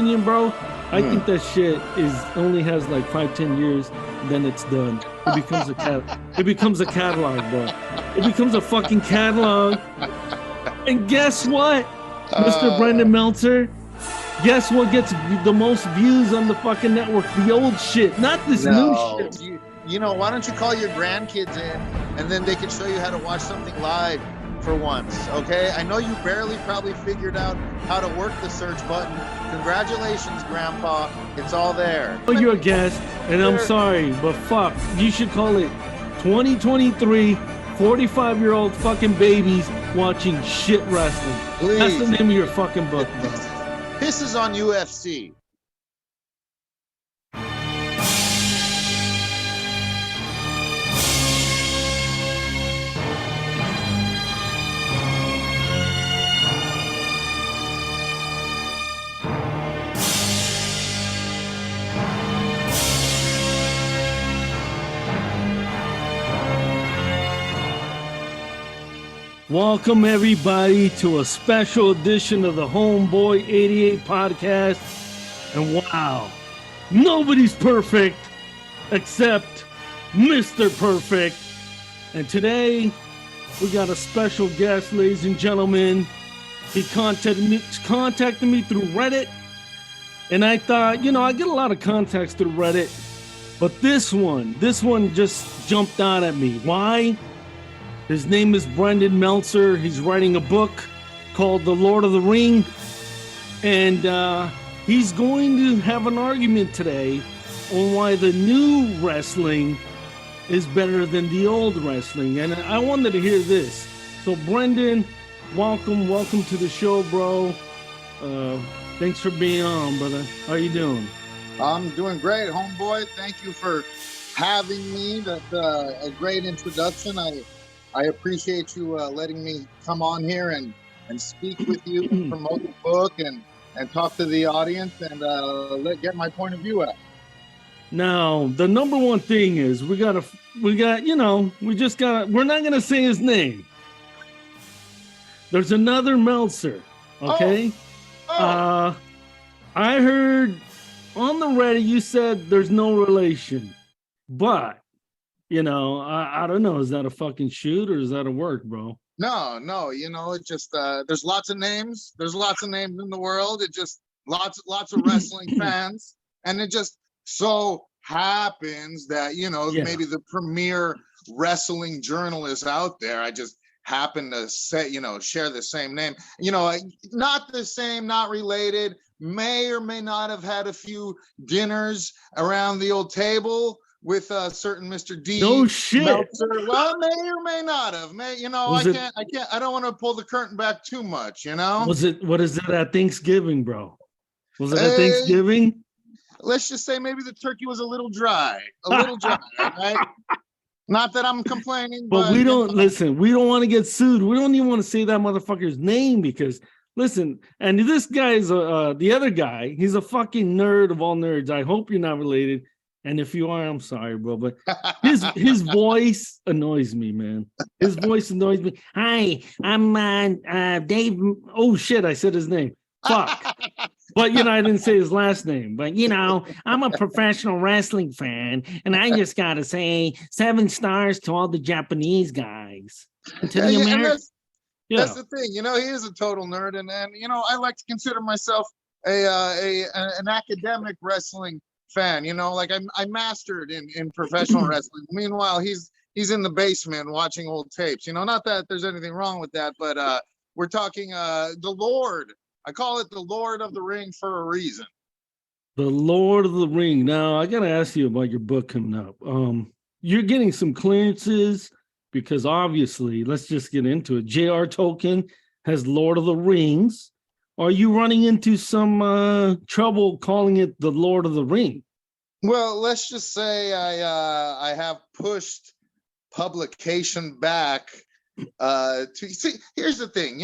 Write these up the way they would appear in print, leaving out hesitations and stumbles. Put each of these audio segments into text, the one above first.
opinion, bro, I think that shit only has like 5-10 years, then it's done. It becomes a catalog, bro. It becomes a fucking catalog. And guess what, Mr. Brendan Meltzer? Guess what gets the most views on the fucking network? The old shit, not this new shit. You know, why don't you call your grandkids in and then they can show you how to watch something live for once, okay? I know you barely probably figured out how to work the search button. Congratulations, Grandpa. It's all there. Oh, you're a guest, and I'm sorry, but fuck, you should call it 2023 45-year-old fucking babies watching shit wrestling. Please. That's the name of your fucking book, bro. This is on UFC. Welcome, everybody, to a special edition of the Homeboy88 podcast. And wow, nobody's perfect except Mr. Perfect. And today, we got a special guest, ladies and gentlemen. He contacted me through Reddit. And I thought, you know, I get a lot of contacts through Reddit. But this one just jumped out at me. Why? His name is Brendan Meltzer. He's writing a book called The Lord of the Ring. And he's going to have an argument today on why the new wrestling is better than the old wrestling. And I wanted to hear this. So Brendan, welcome to the show, bro. Thanks for being on, brother. How you doing? I'm doing great, homeboy. Thank you for having me. That's a great introduction. I appreciate you letting me come on here and speak with you, and promote the book, and talk to the audience, and get my point of view out. Now, the number one thing is we're not gonna say his name. There's another Meltzer, okay? I heard on the Reddit you said there's no relation, but you know, I don't know. Is that a fucking shoot or is that a work, bro? No. You know, it just there's lots of names. There's lots of names in the world. It just lots of wrestling fans, and it just so happens that maybe the premier wrestling journalist out there. I just happen to say share the same name. Not the same, not related. May or may not have had a few dinners around the old table with a certain Mr. D. No shit. Meltzer. Well, may or may not have. I can't. I don't want to pull the curtain back too much. What is it at Thanksgiving, bro? Was it at Thanksgiving? Let's just say maybe the turkey was a little dry. Right? Not that I'm complaining, but we don't listen. We don't want to get sued. We don't even want to say that motherfucker's name because listen. And this guy's the other guy. He's a fucking nerd of all nerds. I hope you're not related. And if you are, I'm sorry, bro. But his voice annoys me, man. His voice annoys me. Hi, I'm Dave. Oh shit, I said his name. Fuck. But I didn't say his last name. But I'm a professional wrestling fan, and I just gotta say 7 stars to all the Japanese guys. To the Americans. That's the thing. He is a total nerd, and I like to consider myself an academic wrestling fan. I mastered in professional wrestling. Meanwhile, he's in the basement watching old tapes. Not that there's anything wrong with that, but we're talking the Lord. I call it the Lord of the Ring for a reason. The Lord of the Ring. Now I gotta ask you about your book coming up. You're getting some clearances because obviously, let's just get into it. J.R. Tolkien has Lord of the Rings. Are you running into some trouble calling it the Lord of the Ring? Well, let's just say I have pushed publication back. Here's the thing,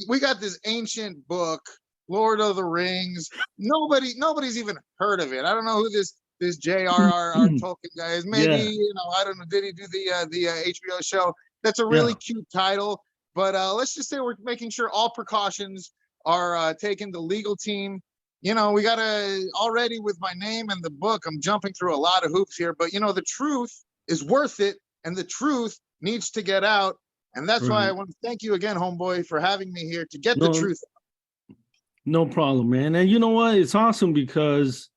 we got this ancient book, Lord of the Rings. Nobody's even heard of it. I don't know who this J.R.R. Tolkien guy is. Maybe I don't know. Did he do the HBO show? That's a really cute title. But let's just say we're making sure all precautions are taken. The legal team we gotta already with my name and the book, I'm jumping through a lot of hoops here, but the truth is worth it, and the truth needs to get out. And that's why I want to thank you again, homeboy, for having me here to get the truth out. No problem, man. And you know what? It's awesome because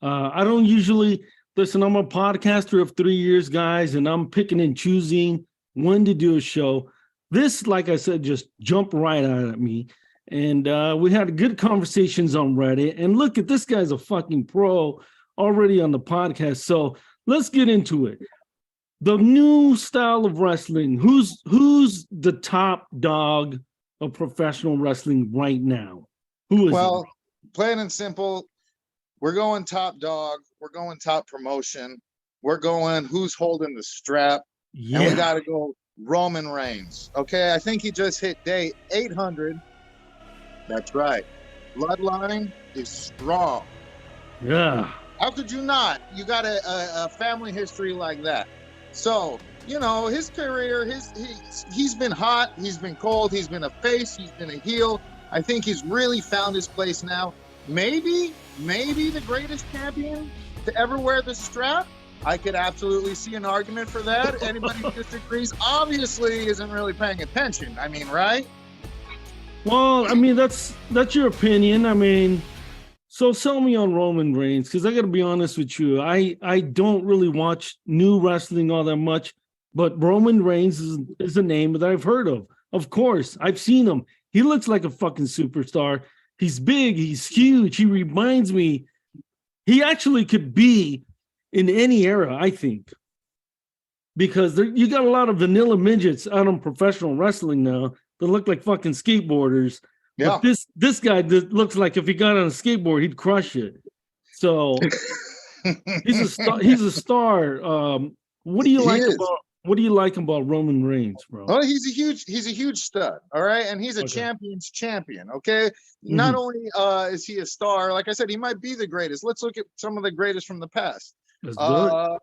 I don't usually listen. I'm a podcaster of 3 years, guys, and I'm picking and choosing when to do a show. This, like I said, just jumped right out at me. And we had good conversations on Reddit. And look at this guy's a fucking pro already on the podcast. So let's get into it. The new style of wrestling. Who's the top dog of professional wrestling right now? Who is it? Plain and simple, we're going top dog. We're going top promotion. We're going who's holding the strap. Yeah. And we got to go Roman Reigns. Okay, I think he just hit day 800. That's right. Bloodline is strong. Yeah. How could you not? You got a family history like that. So, his career, he's been hot, he's been cold, he's been a face, he's been a heel. I think he's really found his place now. Maybe the greatest champion to ever wear the strap. I could absolutely see an argument for that. Anybody who disagrees obviously isn't really paying attention. I mean, right? Well, I mean, that's your opinion. I mean, so sell me on Roman Reigns, because I got to be honest with you. I don't really watch new wrestling all that much, but Roman Reigns is a name that I've heard of. Of course, I've seen him. He looks like a fucking superstar. He's big. He's huge. He reminds me. He actually could be in any era, I think, because you got a lot of vanilla midgets out on professional wrestling now that look like fucking skateboarders. Yeah. But this guy looks like if he got on a skateboard, he'd crush it. So he's a star. He's a star. What do you like about Roman Reigns, bro? Well, he's a huge stud. All right, and he's a champion's champion. Okay, not only is he a star, like I said, he might be the greatest. Let's look at some of the greatest from the past. Let's do it.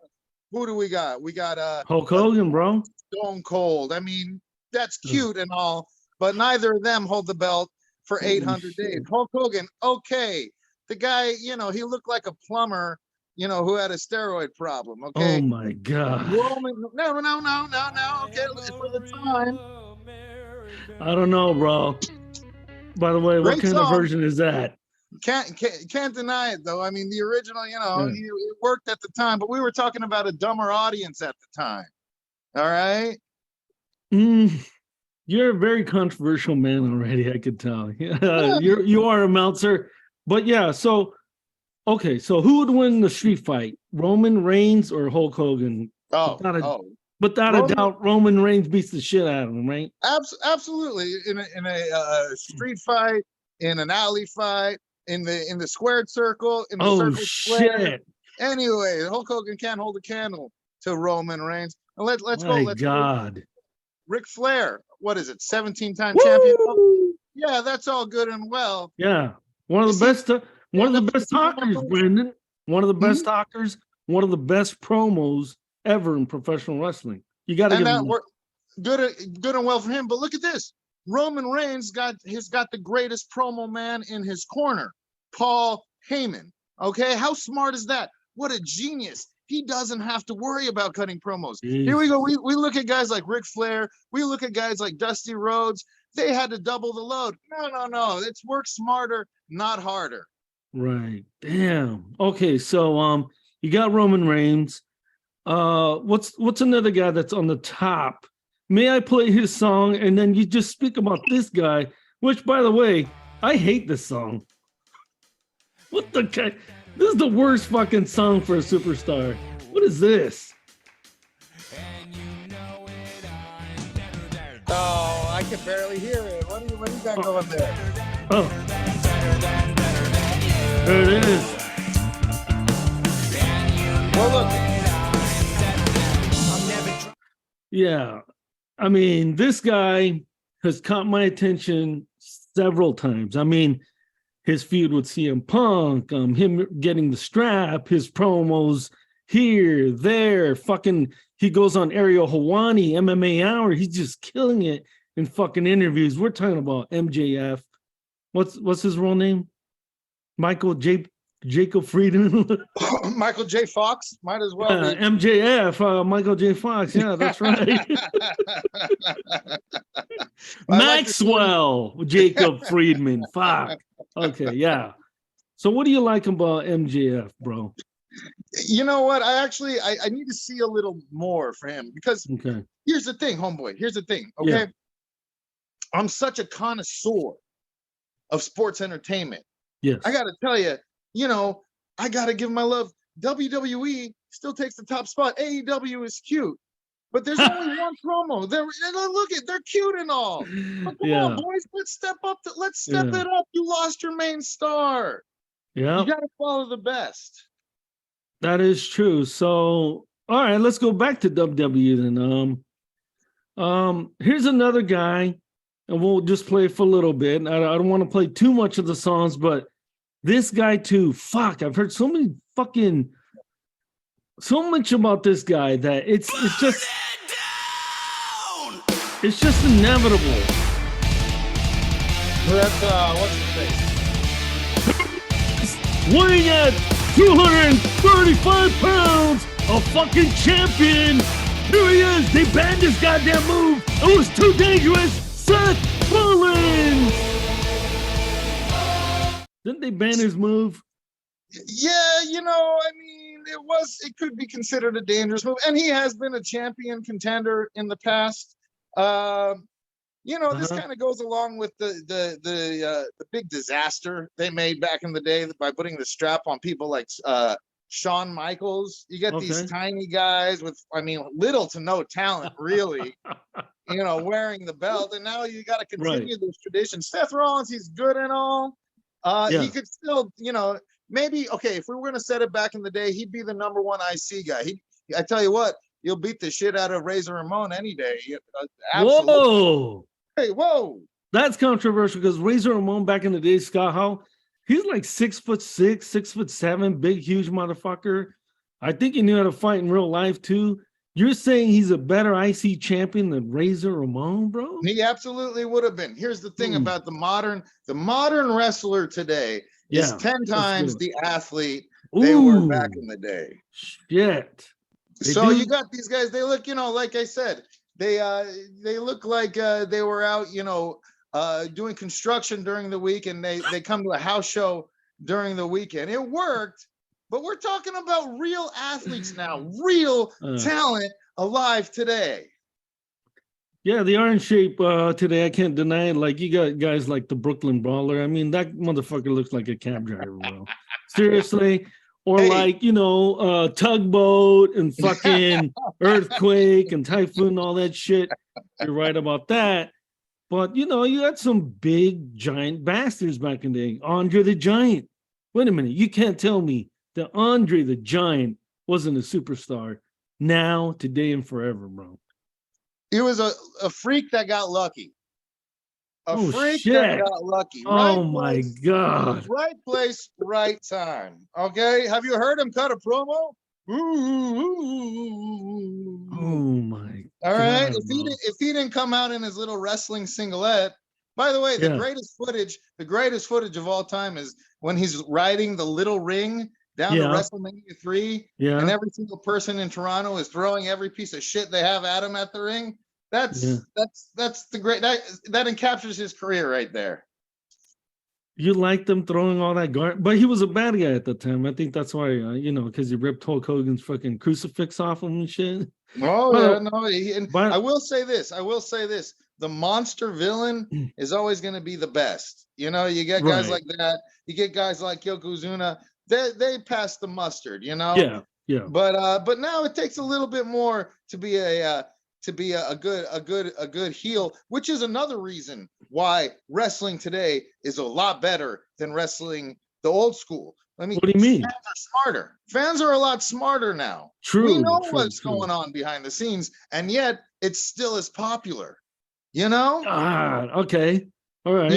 Who do we got? We got Hulk Hogan, bro. Stone Cold. I mean, that's cute and all, but neither of them hold the belt for 800 days. Hulk Hogan, okay. The guy, he looked like a plumber, who had a steroid problem, okay? Oh, my God. Roman, no, okay, for the time. I don't know, bro. By the way, what kind of version is that? Can't deny it, though. I mean, the original, it worked at the time, but we were talking about a dumber audience at the time. All right? You're a very controversial man already, I could tell. You are a Meltzer. But yeah, so who would win the street fight? Roman Reigns or Hulk Hogan? Without a doubt, Roman Reigns beats the shit out of him, right? Absolutely. In a street fight, in an alley fight, in the squared circle, in the circle square. Shit. Anyway, Hulk Hogan can't hold a candle to Roman Reigns. Let's go. Let's go. Ric Flair, what is it? 17-time champion. Yeah, that's all good and well. Yeah, one of the best talkers, Brendan. One of the best talkers. One of the best promos ever in professional wrestling. You got to give him good and well for him. But look at this: Roman Reigns got the greatest promo man in his corner, Paul Heyman. Okay, how smart is that? What a genius! He doesn't have to worry about cutting promos. Jeez. Here we go. We look at guys like Ric Flair. We look at guys like Dusty Rhodes. They had to double the load. No. It's work smarter, not harder. Right. Damn. Okay. So you got Roman Reigns. What's another guy that's on the top? May I play his song and then you just speak about this guy? Which, by the way, I hate this song. What the guy? This is the worst fucking song for a superstar. What is this? Oh, I can barely hear it. What do you got going there? Oh. There it is. Well, look. Yeah. I mean, this guy has caught my attention several times. I mean, his feud with CM Punk, him getting the strap, his promos here, there, fucking, he goes on Ariel Helwani, MMA Hour. He's just killing it in fucking interviews. We're talking about MJF. What's his real name? Jacob Friedman. Michael J. Fox might as well be. MJF, Michael J. Fox. Yeah, that's right. Maxwell, Jacob Friedman. Fuck. Okay, yeah. So what do you like about MJF, bro? You know what? I need to see a little more for him because here's the thing, homeboy. Here's the thing. Okay. Yeah. I'm such a connoisseur of sports entertainment. Yes. I got to tell you, I got to give my love. WWE still takes the top spot. AEW is cute, but there's only one promo. They're cute and all. But come on, boys, let's step up. Let's step it up. You lost your main star. Yeah. You got to follow the best. That is true. So, all right, let's go back to WWE then. Here's another guy, and we'll just play for a little bit. I don't want to play too much of the songs, but this guy too. Fuck, I've heard so much about this guy that it's just inevitable. That's what's his face? Weighing at 235 pounds, a fucking champion. Here he is. They banned this goddamn move. It was too dangerous. Seth Rollins. Didn't they ban his move? Yeah, it could be considered a dangerous move, and he has been a champion contender in the past. This kind of goes along with the big disaster they made back in the day by putting the strap on people like Shawn Michaels. You get these tiny guys with, little to no talent, really, wearing the belt, and now you got to continue this tradition. Seth Rollins, he's good and all. He could still, maybe, if we were going to set it back in the day, he'd be the number one IC guy. I tell you what, you'll beat the shit out of Razor Ramon any day. Absolutely. Whoa. Hey, whoa. That's controversial because Razor Ramon back in the day, Scott Hall, he's like 6'6", 6'7", big, huge motherfucker. I think he knew how to fight in real life too. You're saying he's a better IC champion than Razor Ramon, bro? He absolutely would have been. Here's the thing about the modern wrestler today is 10 times the athlete they were back in the day. Shit. You got these guys, they look, like I said, they look like they were out, doing construction during the week, and they come to a house show during the weekend. It worked, but we're talking about real athletes now, real talent alive today. Yeah, they are in shape today. I can't deny it. Like, you got guys like the Brooklyn Brawler. I mean, that motherfucker looks like a cab driver, bro. Seriously. Or Tugboat and fucking Earthquake and Typhoon and all that shit. You're right about that. But, you had some big, giant bastards back in the day. Andre the Giant. Wait a minute. You can't tell me that Andre the Giant wasn't a superstar now, today, and forever, bro. He was a freak that got lucky. That got lucky. Oh my God. Right place, right time. Okay. Have you heard him cut a promo? Oh my God. All right. If he didn't come out in his little wrestling singlet. By the way, the greatest footage of all time is when he's riding the little ring down to WrestleMania 3. Yeah. And every single person in Toronto is throwing every piece of shit they have at him at the ring. That's the great that encaptures his career right there. You liked them throwing all that garbage, but he was a bad guy at the time. I think that's why, because he ripped Hulk Hogan's fucking crucifix off him and shit. I will say this. The monster villain is always going to be the best. You get guys like that. You get guys like Yokozuna. They pass the mustard. Yeah. But now it takes a little bit more to be a good heel, which is another reason why wrestling today is a lot better than wrestling the old school. What do you mean? Fans are smarter. Fans are a lot smarter now. True. We know what's going on behind the scenes, and yet it's still as popular. Okay. All right.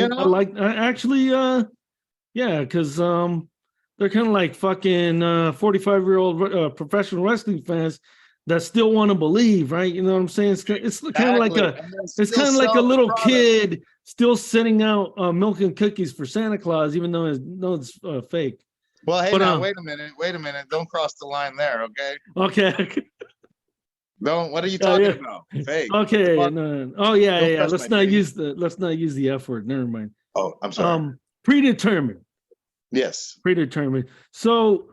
Because they're kind of like fucking 45-year-old professional wrestling fans that still want to believe, right? You know what I'm saying? It's kind of like a little kid still sitting out milking cookies for Santa Claus, even though it's fake. Well, hey, now wait a minute. Don't cross the line there, okay? Okay. Don't. What are you talking about? Fake. Okay. No. Oh yeah. Let's not use the F word. Never mind. Oh, I'm sorry. Predetermined. Yes. Predetermined. So,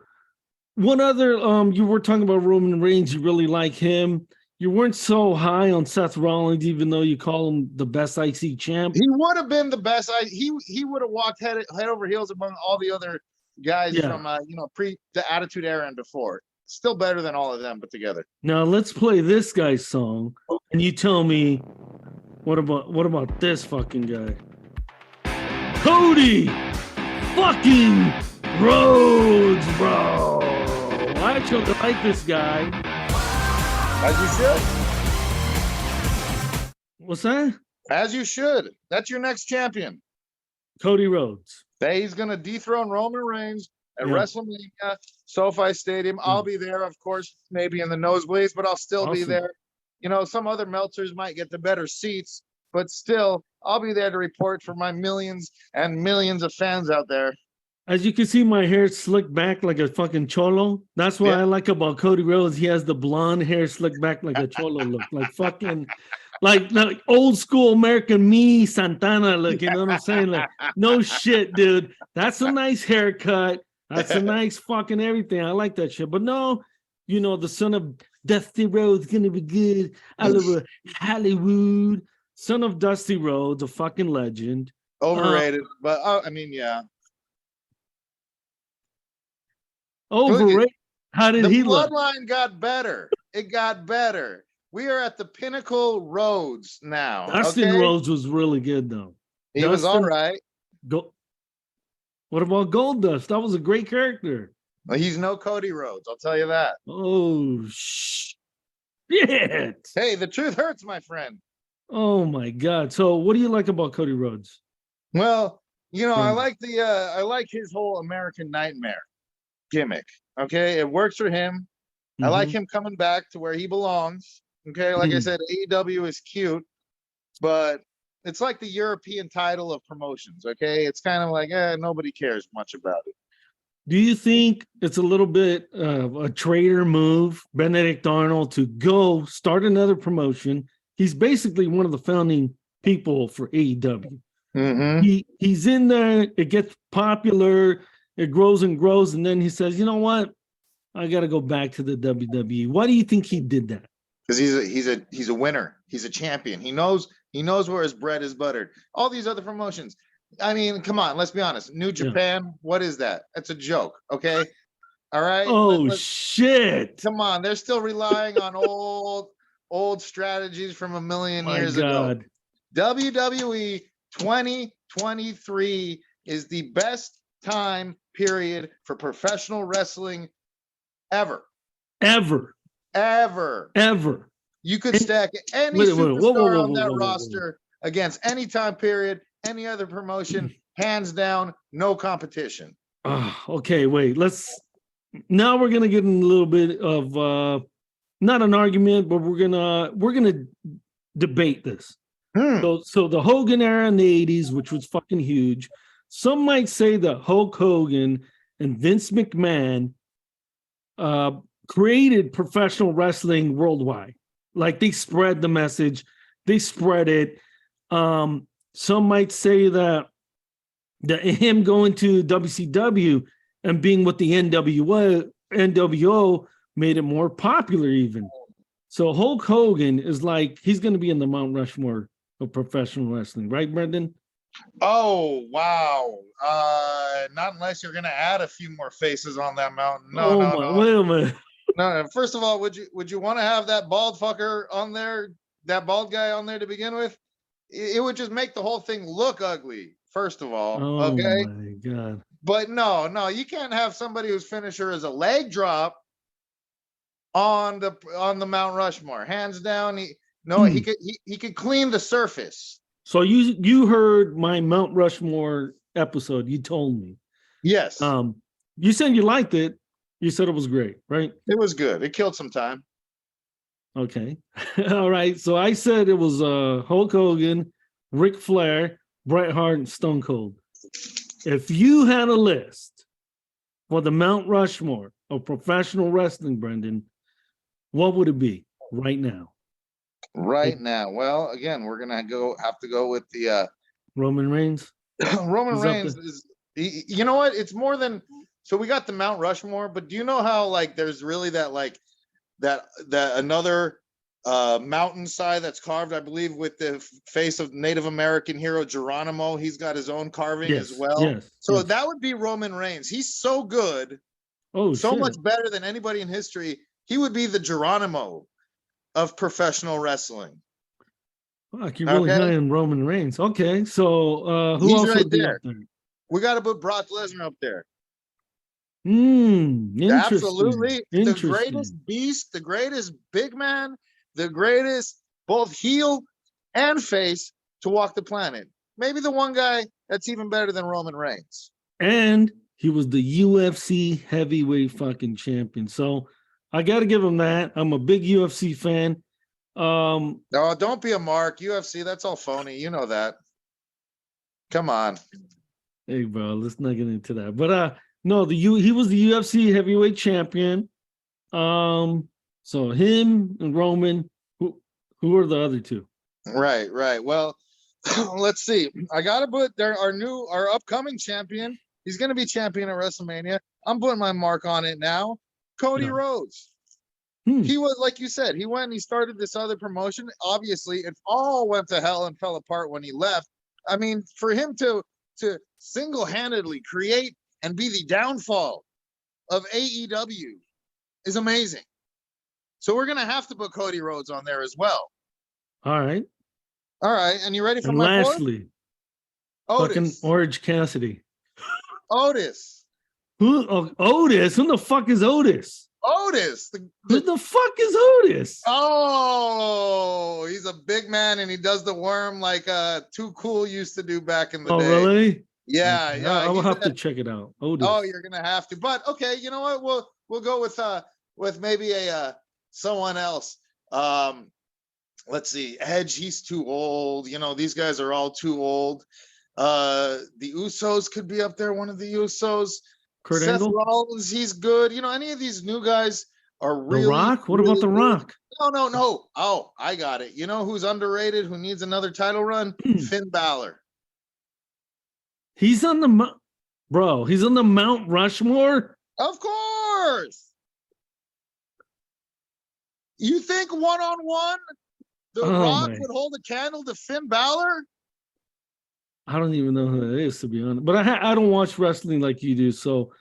what other you were talking about Roman Reigns? You really like him. You weren't so high on Seth Rollins, even though you call him the best IC champ. He would have been the best. He would have walked head over heels among all the other guys from pre the Attitude Era and before. Still better than all of them put together. Now let's play this guy's song, and you tell me what about this fucking guy, Cody fucking Rhodes, bro. I actually like this guy. As you should. What's that? As you should. That's your next champion, Cody Rhodes. He's gonna dethrone Roman Reigns at WrestleMania, SoFi Stadium. I'll be there, of course, maybe in the nosebleeds, but I'll still be there. You know, some other Meltzers might get the better seats, but still, I'll be there to report for my millions and millions of fans out there. As you can see, my hair slicked back like a fucking cholo. That's what I like about Cody Rhodes. He has the blonde hair slicked back like a cholo look, like fucking, like old school American me Santana look. You know what I'm saying? Like, no shit, dude. That's a nice haircut. That's a nice fucking everything. I like that shit. But no, you know, the son of Dusty Rhodes gonna be good all over Hollywood. Son of Dusty Rhodes, a fucking legend. Overrated, but I mean, yeah. Overrated. How did he look? The bloodline got better. It got better. We are at the pinnacle Rhodes now. Dustin Rhodes was really good though. He was all right. What about Goldust? That was a great character. Well, he's no Cody Rhodes, I'll tell you that. Oh shit! Hey, the truth hurts, my friend. Oh my God! So, what do you like about Cody Rhodes? Well, you know, I like his whole American Nightmare gimmick. Okay, it works for him. I like him coming back to where he belongs. Okay, like I said, AEW is cute, but it's like the European title of promotions. Okay, it's kind of like nobody cares much about it. Do you think it's a little bit of a traitor move, Benedict Arnold, to go start another promotion? He's basically one of the founding people for AEW. He's in there. It gets popular. It grows and grows, and then he says, "You know what? I got to go back to the WWE." Why do you think he did that? Because he's a winner. He's a champion. He knows where his bread is buttered. All these other promotions. I mean, come on, let's be honest. New Japan, what is that? That's a joke, okay? All right. Oh shit! Come on, they're still relying on old strategies from a million years ago. WWE 2023 is the best time period for professional wrestling ever. You could stack any superstar on that roster against any time period, any other promotion, hands down, no competition. Okay, wait. Now we're gonna get in a little bit of not an argument, but we're gonna debate this. So the Hogan era in the 80s, which was fucking huge. Some might say that Hulk Hogan and Vince McMahon created professional wrestling worldwide. Like they spread the message, they spread it. Some might say that him going to WCW and being with the NWO made it more popular even. So Hulk Hogan is like, he's going to be in the Mount Rushmore of professional wrestling, right, Brendan? Oh, wow. Not unless you're going to add a few more faces on that mountain. No. Wait a minute. No. First of all, would you want to have that bald fucker on there, that bald guy on there to begin with? It would just make the whole thing look ugly, first of all. Okay. Oh my God. But no, you can't have somebody whose finisher is a leg drop on the Mount Rushmore. Hands down, he could clean the surface. So you heard my Mount Rushmore episode. You told me. Yes. You said you liked it. You said it was great, right? It was good. It killed some time. Okay. All right. So I said it was Hulk Hogan, Ric Flair, Bret Hart, and Stone Cold. If you had a list for the Mount Rushmore of professional wrestling, Brendan, what would it be right now? Right now. Well, again, we're gonna have to go with the Roman Reigns. Roman Reigns is. You know what? It's more than. So we got the Mount Rushmore, but do you know how like there's really that like that another mountainside that's carved, I believe, with the face of Native American hero Geronimo. He's got his own carving as well. So that would be Roman Reigns. He's so good, so much better than anybody in history. He would be the Geronimo of professional wrestling. Fuck, you're really high on Roman Reigns. Okay, so who else would be up there? We got to put Brock Lesnar up there. Absolutely. The greatest beast, the greatest big man, the greatest both heel and face to walk the planet. Maybe the one guy that's even better than Roman Reigns. And he was the UFC heavyweight fucking champion. So I got to give him that. I'm a big UFC fan. No, don't be a mark. UFC, that's all phony. You know that. Come on. Hey, bro, let's not get into that. But no, he was the UFC heavyweight champion. So him and Roman, who are the other two? Right. Well, let's see. I gotta put our upcoming champion. He's gonna be champion at WrestleMania. I'm putting my mark on it now. Cody Rhodes. He was, like you said, he went and he started this other promotion. Obviously, it all went to hell and fell apart when he left. I mean, for him to single-handedly create and be the downfall of AEW is amazing. So we're gonna have to put Cody Rhodes on there as well. All right. And you ready for my lastly, fucking Orange Cassidy. Otis. Who? Oh, Otis? Who the fuck is Otis? Otis. Who the fuck is Otis? Oh, he's a big man and he does the worm like Too Cool used to do back in the day. Oh, really? Yeah, okay. Yeah. I will have to check it out. Otis. Oh, you're gonna have to. But okay, you know what? We'll go with maybe a someone else. Let's see. Edge, he's too old. You know, these guys are all too old. The Usos could be up there. One of the Usos. Kurt Seth Angle? Rollins, he's good. You know, any of these new guys are really. The Rock? What about The Rock? No. Oh, I got it. You know who's underrated? Who needs another title run? Finn Balor. He's on the He's on the Mount Rushmore. Of course. You think one-on-one, The Rock would hold a candle to Finn Balor? I don't even know who that is, to be honest. But I don't watch wrestling like you do. So,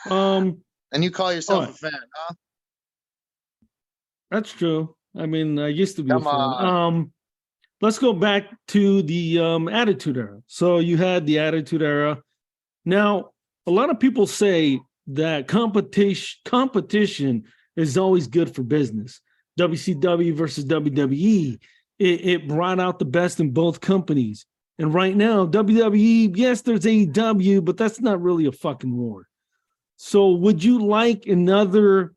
and you call yourself a fan, huh? That's true. I mean, I used to be Come a fan. on. Let's go back to the Attitude Era. So you had the Attitude Era. Now, a lot of people say that competition is always good for business. WCW versus WWE. It brought out the best in both companies. And right now, WWE, yes, there's AEW, but that's not really a fucking war. So would you like another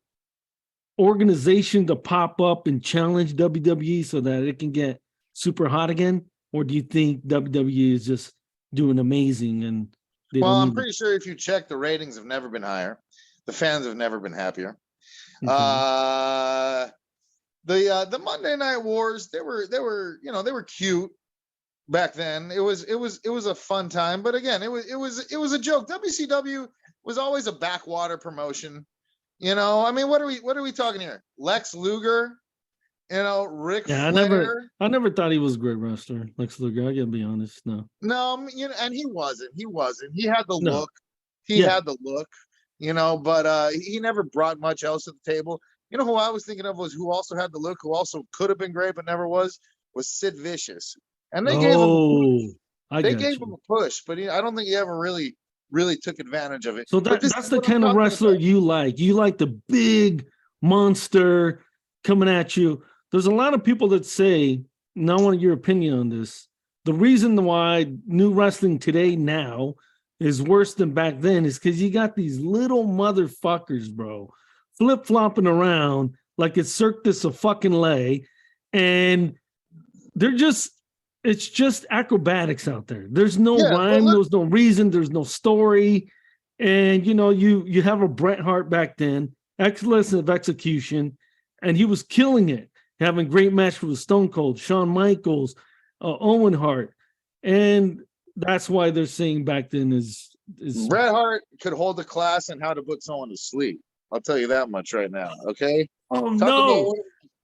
organization to pop up and challenge WWE so that it can get super hot again? Or do you think WWE is just doing amazing? And I'm pretty sure if you check, the ratings have never been higher. The fans have never been happier. The Monday Night Wars, they were cute. Back then, it was a fun time, but again, it was a joke. WCW was always a backwater promotion, you know. I mean, what are we talking here? Lex Luger, you know, Ric Flair. I never thought he was a great wrestler, Lex Luger. I gotta be honest, no, you know, and he wasn't. He had the look. He had the look, you know, but he never brought much else to the table. You know who I was thinking of was who also had the look, who also could have been great but never was Sid Vicious. And they gave him a push, but I don't think he ever really took advantage of it. So that's the kind of wrestler you like. You like the big monster coming at you. There's a lot of people that say, and I want your opinion on this, the reason why new wrestling today now is worse than back then is because you got these little motherfuckers, bro, flip-flopping around like it's Cirque du Soleil, and it's just acrobatics out there. There's no rhyme, there's no reason, there's no story. And you have a Bret Hart back then, excellence of execution, and he was killing it, having great matches with Stone Cold, Shawn Michaels, Owen Hart, and that's why they're saying back then is Bret Hart could hold a class on how to put someone to sleep. I'll tell you that much right now. Okay. Oh no!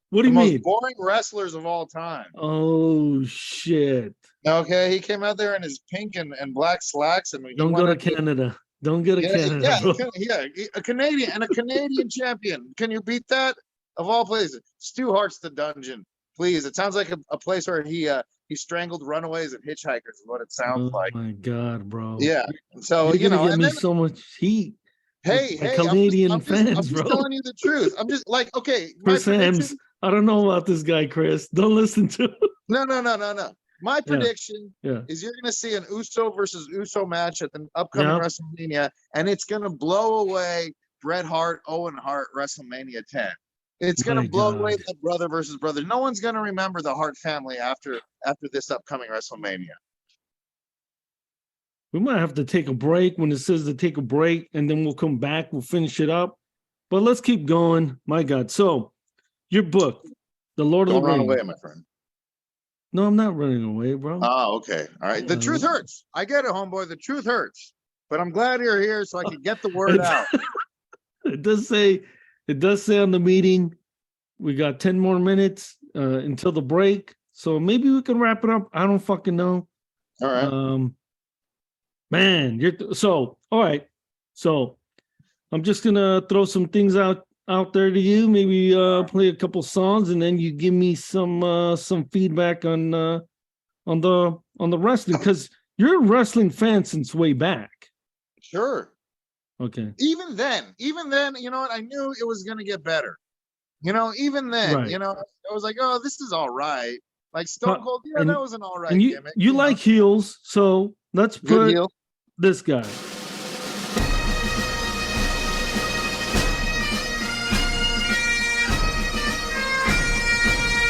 What do you mean? Most boring wrestlers of all time. Oh shit! Okay, he came out there in his pink and black slacks, and don't go to Canada. Don't go to Canada. Yeah, a Canadian champion. Can you beat that? Of all places, Stu Hart's the Dungeon. Please, it sounds like a place where he strangled runaways and hitchhikers. Is what it sounds like. Oh my god, bro. Yeah. So you're gonna give me so much heat. Hey, Canadian fans, bro. I'm just telling you the truth. I'm just like, okay. Chris Hams, I don't know about this guy, Chris. Don't listen to him. No. My prediction is you're going to see an Uso versus Uso match at the upcoming WrestleMania, and it's going to blow away Bret Hart, Owen Hart, WrestleMania 10. It's going to blow away the brother versus brother. No one's going to remember the Hart family after this upcoming WrestleMania. We might have to take a break when it says to take a break, and then we'll come back. We'll finish it up. But let's keep going. My God. So, your book, The Lord of the Rings. Don't run away, my friend. No, I'm not running away, bro. Oh, okay. All right. The truth hurts. I get it, homeboy. The truth hurts. But I'm glad you're here so I can get the word out. It does say on the meeting, we got 10 more minutes until the break. So maybe we can wrap it up. I don't fucking know. All right. Man, all right. So I'm just gonna throw some things out there to you. Maybe play a couple songs, and then you give me some feedback on the wrestling, because you're a wrestling fan since way back. Sure. Okay. Even then, you know what? I knew it was gonna get better. Even then, right. I was like, oh, this is all right. Like Stone Cold, that was an all right gimmick. You like heels, so let's put this guy.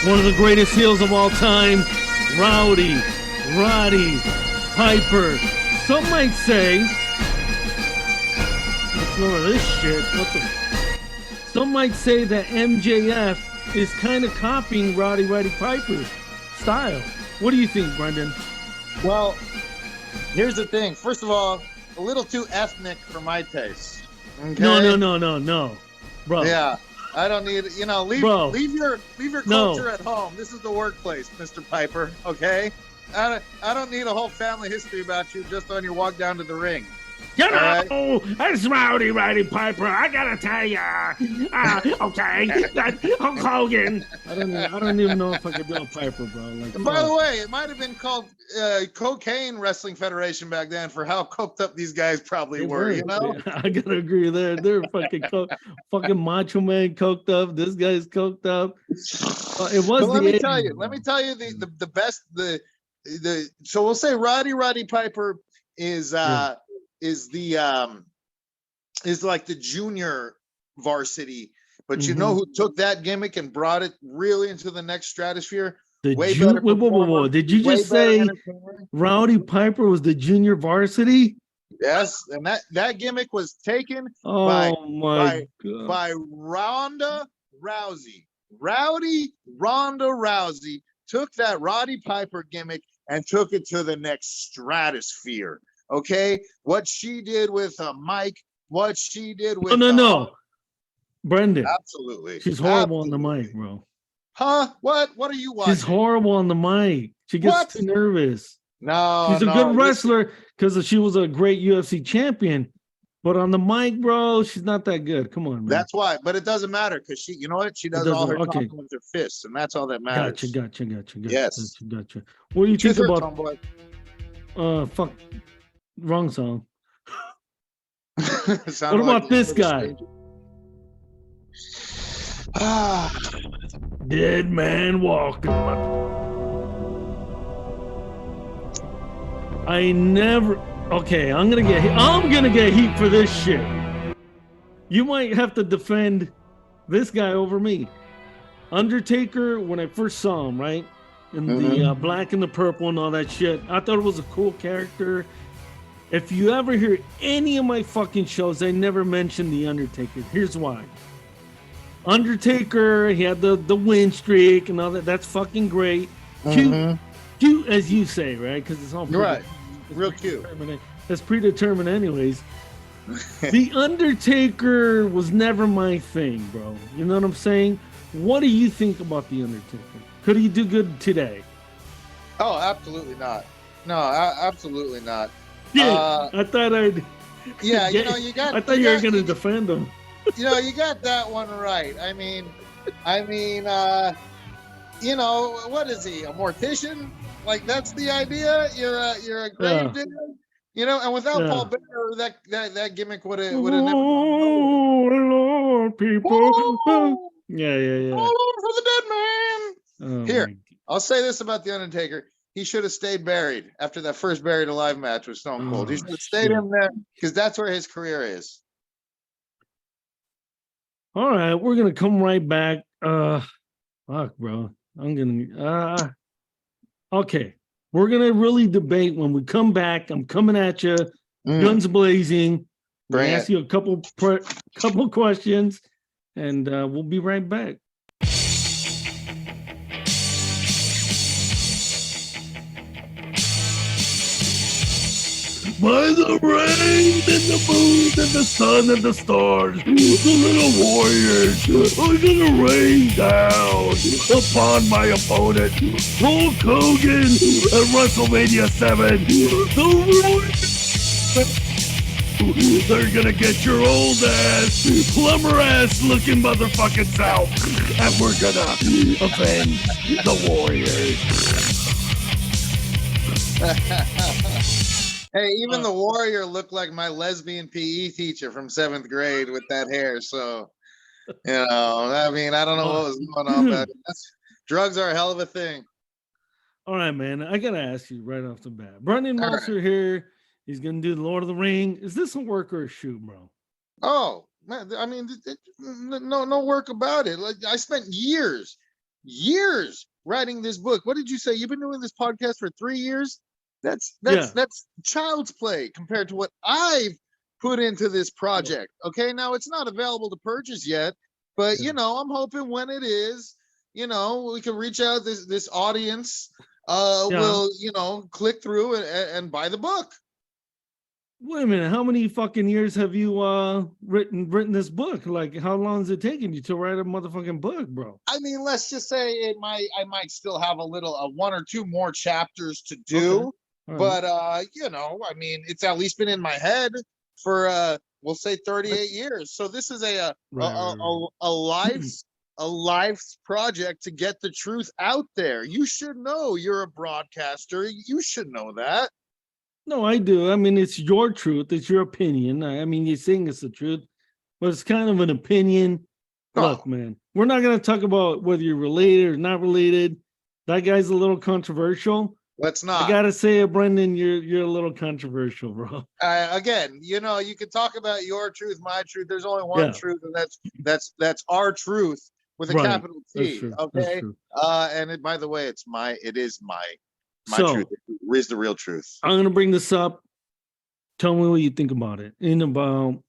One of the greatest heels of all time, Roddy Piper. Some might say, let's lower this shit. Some might say that MJF is kind of copying Roddy Piper's style. What do you think, Brendan? Well, here's the thing. First of all, a little too ethnic for my taste. Okay? No, bro. Yeah, I don't need. Leave your culture at home. This is the workplace, Mr. Piper. Okay, I don't need a whole family history about you just on your walk down to the ring. That's Roddy Piper. I gotta tell ya. Okay, that's Hulk Hogan. I don't even know if I could do a Piper, bro. By the way, it might have been called Cocaine Wrestling Federation back then for how coked up these guys probably were. I gotta agree there. They're fucking Macho Man coked up. This guy's coked up. It was. Let me tell you the best. So we'll say Roddy Piper is like the junior varsity, but you know who took that gimmick and brought it really into the next stratosphere? Whoa. Did you just say Roddy Piper was the junior varsity? Yes, and that gimmick was taken by Ronda Rousey. Ronda Rousey took that Roddy Piper gimmick and took it to the next stratosphere. Okay, what she did with Mike, what she did with no, Brendan. Absolutely, she's horrible on the mic, bro. Huh? What are you watching? She's horrible on the mic. She gets too nervous. No, she's a good wrestler because she was a great UFC champion, but on the mic, bro, she's not that good. Come on, man. That's why, but it doesn't matter because she, you know what? She does all her talking with her fists, and that's all that matters. Gotcha. Yes. Gotcha. What do you think about? Fuck. Wrong song. What about this guy? Dead man walking. Okay, I'm gonna get heat for this shit. You might have to defend this guy over me. Undertaker, when I first saw him, right? In the black and the purple and all that shit, I thought it was a cool character. If you ever hear any of my fucking shows, I never mention the Undertaker. Here's why. Undertaker, he had the win streak and all that. That's fucking great. Cute, as you say, right? Because it's all right. Real cute. That's predetermined, anyways. The Undertaker was never my thing, bro. You know what I'm saying? What do you think about the Undertaker? Could he do good today? Oh, absolutely not. No, absolutely not. Yeah, I thought I'd. Yeah, you know, you got. I thought you were gonna defend him. You know, you got that one right. I mean, you know, what is he? A mortician? Like, that's the idea. You're a grave digger. You know, and without Paul Bearer, that gimmick would have never. Oh Lord, people. Oh, yeah. Oh, for the dead man. Oh, here, I'll say this about the Undertaker. He should have stayed buried after that first Buried Alive match with Stone Cold. He should have stayed in there because that's where his career is. All right, we're gonna come right back. Fuck, bro. I'm gonna. Okay, we're gonna really debate when we come back. I'm coming at you, guns blazing. We'll ask you a couple questions, and we'll be right back. By the rain and the moon and the sun and the stars, the little warriors are gonna rain down upon my opponent, Hulk Hogan, at WrestleMania 7. The Warriors, they're gonna get your old ass, plumber ass looking motherfucking self, and we're gonna avenge the Warriors. Hey, even the Warrior looked like my lesbian PE teacher from 7th grade with that hair. So, you know, I mean, I don't know what was going on, but drugs are a hell of a thing. All right, man. I got to ask you right off the bat. Brendan Meltzer here. He's going to do the Lord of the Ring. Is this a work or a shoot, bro? Oh, man. I mean, no work about it. Like, I spent years writing this book. What did you say? You've been doing this podcast for 3 years? That's child's play compared to what I've put into this project. Okay, now it's not available to purchase yet, but you know, I'm hoping when it is, you know, we can reach out this audience will, you know, click through and buy the book. Wait a minute, how many fucking years have you written this book? Like, how long is it taking you to write a motherfucking book, bro? I mean, let's just say I might still have a 1 or 2 more chapters to do. Okay. But you know, I mean, it's at least been in my head for we'll say 38 years. So this is a life's project to get the truth out there. You should know, you're a broadcaster. You should know that. No, I do. I mean, it's your truth. It's your opinion. I mean, you're saying it's the truth, but it's kind of an opinion. Look, man, we're not going to talk about whether you're related or not related. That guy's a little controversial. Let's not. I gotta say, Brendan, you're a little controversial, bro. Again, you know, you can talk about your truth, my truth. There's only one truth, and that's our truth with a capital T. Okay. And by the way, it is my truth. It is the real truth. I'm gonna bring this up. Tell me what you think about it. In about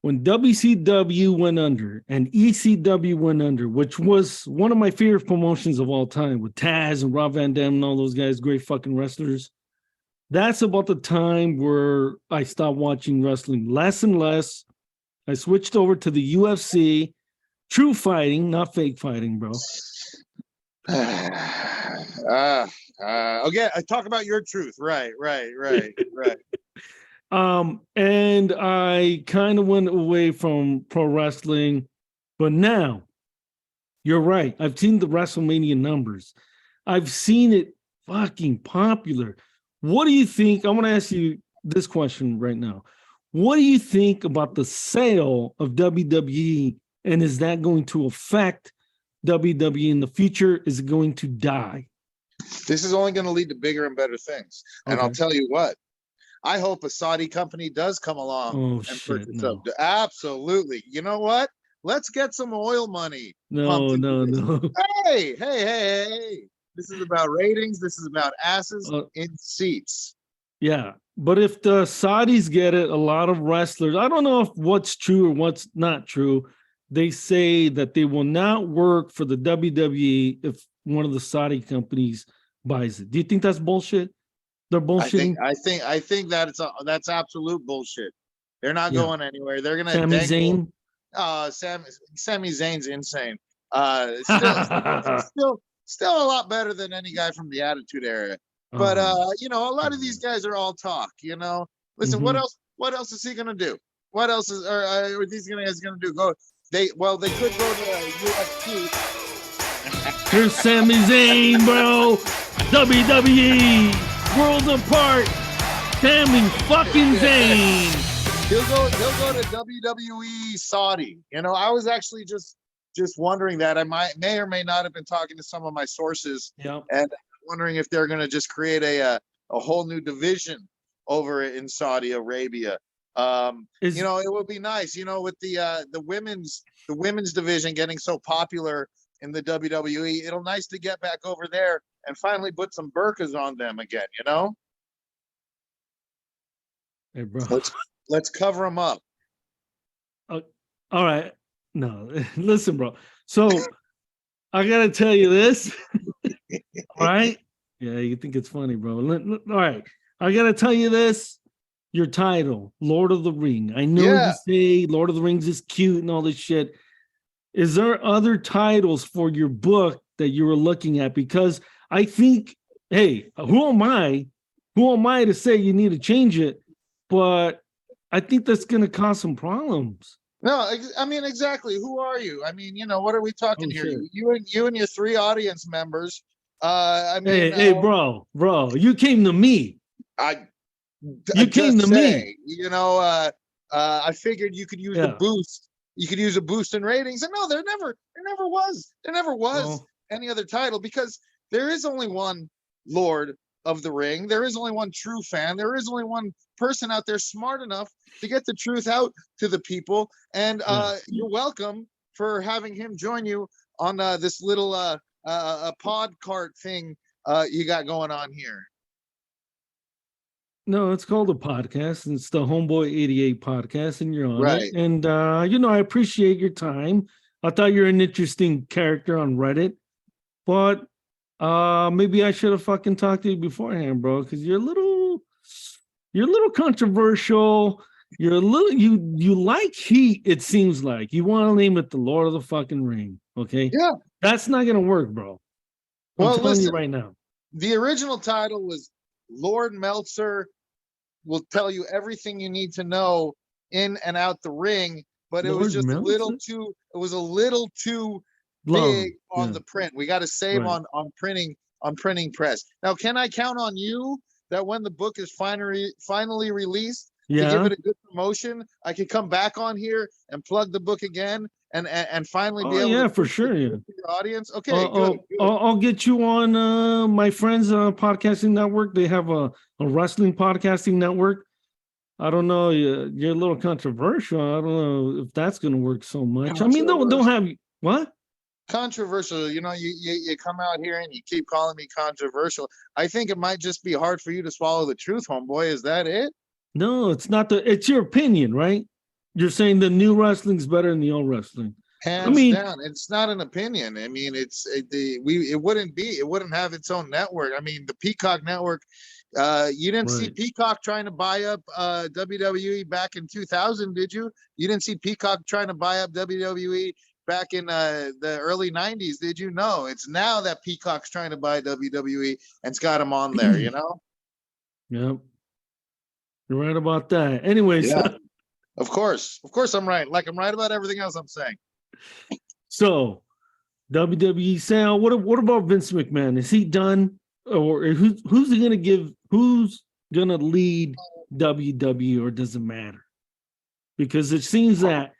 when WCW went under and ECW went under, which was one of my favorite promotions of all time with Taz and Rob Van Dam and all those guys, great fucking wrestlers. That's about the time where I stopped watching wrestling less and less. I switched over to the UFC, true fighting, not fake fighting, bro. Okay, I talk about your truth. Right. And I kind of went away from pro wrestling, but now you're right. I've seen the WrestleMania numbers. I've seen it fucking popular. What do you think? I want to ask you this question right now. What do you think about the sale of WWE? And is that going to affect WWE in the future? Is it going to die? This is only going to lead to bigger and better things. Okay. And I'll tell you what. I hope a Saudi company does come along and purchase up. Absolutely. You know what? Let's get some oil money. No. Hey. This is about ratings. This is about asses in seats. Yeah. But if the Saudis get it, a lot of wrestlers, I don't know if what's true or what's not true. They say that they will not work for the WWE if one of the Saudi companies buys it. Do you think that's bullshit? They're bullshitting? I think that that's absolute bullshit. They're not going anywhere. They're gonna Sami Zayn. Sami Zayn's insane. Still a lot better than any guy from the Attitude Era. But you know, a lot of these guys are all talk. You know, listen, what else is he gonna do? What else are these guys gonna do? They could go to UFC. Here's Sami Zayn, bro. WWE, Worlds Apart. Sami fucking Zayn. He'll go to WWE Saudi. You know, I was actually just wondering that. I may or may not have been talking to some of my sources, and wondering if they're going to just create a whole new division over in Saudi Arabia. You know, it would be nice, you know, with the women's division getting so popular in the WWE. It'll nice to get back over there and finally put some burqas on them again, you know? Hey, bro. Let's cover them up. All right. No, listen, bro. So I got to tell you this. All right. Yeah, you think it's funny, bro. All right. I got to tell you this. Your title, Lord of the Ring. I know you say Lord of the Rings is cute and all this shit. Is there other titles for your book that you were looking at? Because I think, hey, who am I? Who am I to say you need to change it? But I think that's going to cause some problems. No, I mean, exactly. Who are you? I mean, you know, what are we talking here? Sure. You and your 3 audience members. I mean, hey, bro, you came to me. You came to me. You know, I figured you could use the boost. You could use a boost in ratings. And no, there never was any other title, because there is only one Lord of the Ring. There is only one true fan. There is only one person out there smart enough to get the truth out to the people. And you're welcome for having him join you on this little pod cart thing you got going on here. No, it's called a podcast. And it's the Homeboy88 podcast, and you're on it. And you know, I appreciate your time. I thought you're an interesting character on Reddit, but maybe I should have fucking talked to you beforehand, bro, because you're a little controversial. You're a little you like heat, it seems like. You want to name it the Lord of the fucking Ring. Okay. Yeah. That's not gonna work, bro. I'm telling you right now. The original title was Lord Meltzer will tell you everything you need to know in and out the ring, but it was just a little too big on the print. We got to save on printing press. Now, can I count on you that when the book is finally released, to give it a good promotion, I could come back on here and plug the book again and finally be able to for sure, your audience? Okay, good. I'll get you on my friend's podcasting network. They have a wrestling podcasting network. I don't know. You're a little controversial. I don't know if that's going to work so much. I mean, don't have what? Controversial. You know, you come out here and you keep calling me controversial. I think it might just be hard for you to swallow the truth, homeboy. Is that it? No, it's not. It's your opinion, right? You're saying the new wrestling's better than the old wrestling. Hands down. It's not an opinion. I mean, it wouldn't have its own network. I mean, the Peacock network. You didn't see Peacock trying to buy up WWE back in 2000, did you? You didn't see Peacock trying to buy up WWE back in the early 90s, did you? No, it's now that Peacock's trying to buy WWE and it's got them on there, you know? Yep. You're right about that. Anyways. Yeah. Of course I'm right. Like I'm right about everything else I'm saying. So, WWE sale. What about Vince McMahon? Is he done? Or who's gonna lead WWE, or does it matter? Because it seems that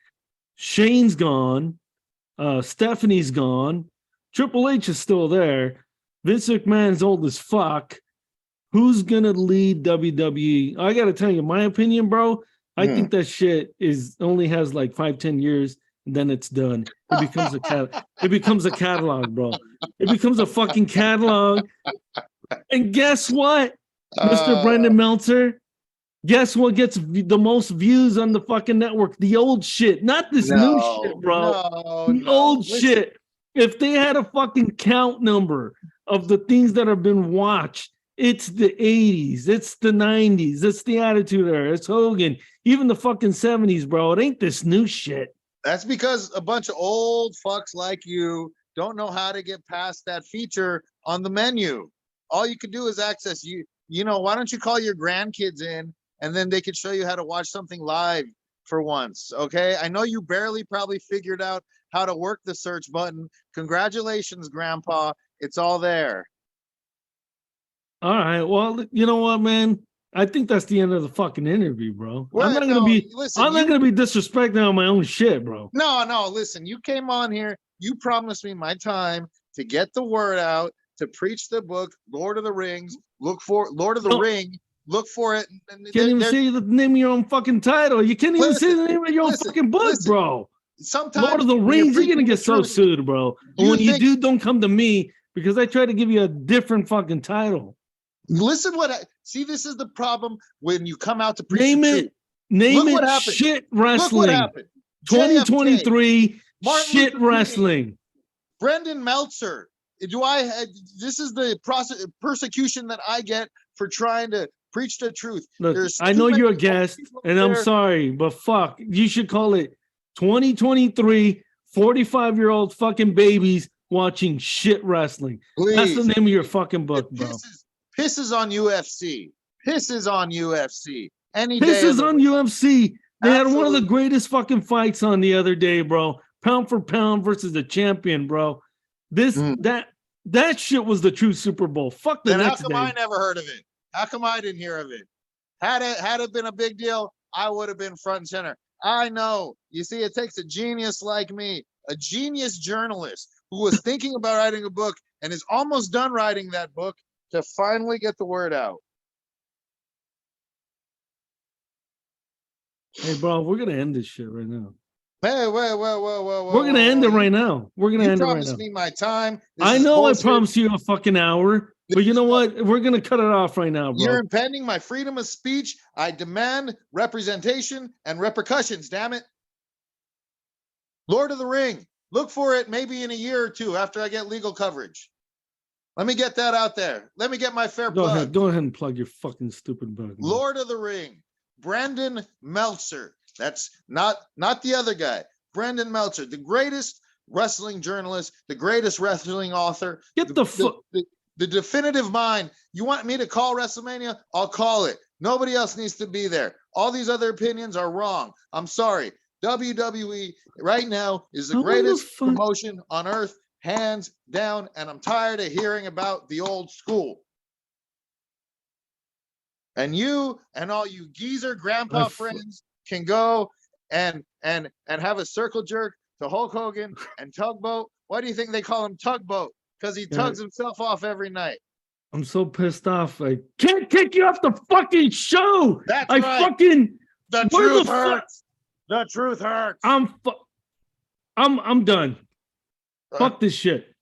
Shane's gone, Stephanie's gone, Triple H is still there, Vince McMahon's old as fuck. Who's gonna lead WWE? I gotta tell you, my opinion, bro. I think that shit only has like 5-10 years, then it's done. It becomes it becomes a catalog, bro. It becomes a fucking catalog. And guess what, Mr. Brendan Meltzer? Guess what gets the most views on the fucking network? The old shit, not this new shit, bro. Old shit. If they had a fucking count number of the things that have been watched, it's the 80s, it's the 90s, it's the Attitude Era, it's Hogan, even the fucking 70s, bro. It ain't this new shit. That's because a bunch of old fucks like you don't know how to get past that feature on the menu. All you can do is access you know, why don't you call your grandkids in and then they could show you how to watch something live for once, okay? I know you barely probably figured out how to work the search button. Congratulations, Grandpa. It's all there. All right. Well, you know what, man? I think that's the end of the fucking interview, bro. Well, I'm not gonna be disrespecting on my own shit, bro. No, listen, you came on here, you promised me my time to get the word out, to preach the book, Lord of the Rings. Look for Lord of the Ring. Look for it. Can't even say the name of your own fucking title. You can't even say the name of your own fucking book, bro. Sometimes Lord of the Rings, you're gonna get so sued, bro. And when you do, don't come to me because I try to give you a different fucking title. Listen, see, this is the problem when you come out to preach. Name it. Shit wrestling. Look what happened. 2023 shit wrestling. Brendan Meltzer. This is the persecution that I get for trying to preach the truth. Look, I know you're a guest, and I'm sorry, but fuck, you should call it 2023 45-year-old fucking babies watching shit wrestling. Please. That's the name of your fucking book, bro. Pisses on UFC. Pisses on UFC. Pisses on UFC. They had one of the greatest fucking fights on the other day, bro. Pound for pound versus the champion, bro. That shit was the true Super Bowl. Fuck the next day. How come I never heard of it? How come I didn't hear of it? Had it been a big deal, I would have been front and center. I know. You see, it takes a genius like me, a genius journalist who was thinking about writing a book and is almost done writing that book to finally get the word out. Hey, bro, we're gonna end this shit right now. Hey, whoa. We're gonna end it right now. We're gonna end it right now. You promised me my time. I know I promised you a fucking hour, but you know what? We're gonna cut it off right now, bro. You're impeding my freedom of speech. I demand representation and repercussions, damn it. Lord of the Ring. Look for it maybe in a year or two after I get legal coverage. Let me get that out there. Let me get my fair plug. Go ahead and plug your fucking stupid book. Lord of the Ring. Brendan Meltzer. That's not the other guy. Brendan Meltzer, the greatest wrestling journalist, the greatest wrestling author. The definitive mind. You want me to call WrestleMania? I'll call it. Nobody else needs to be there. All these other opinions are wrong. I'm sorry. WWE right now is the greatest promotion on earth, hands down, and I'm tired of hearing about the old school. And you and all you geezer grandpa friends can go and have a circle jerk to Hulk Hogan and Tugboat. Why do you think they call him Tugboat? Because he tugs himself off every night. I'm so pissed off. I can't kick you off the fucking show. That's right. The truth hurts. The truth hurts. I'm done. Fuck this shit.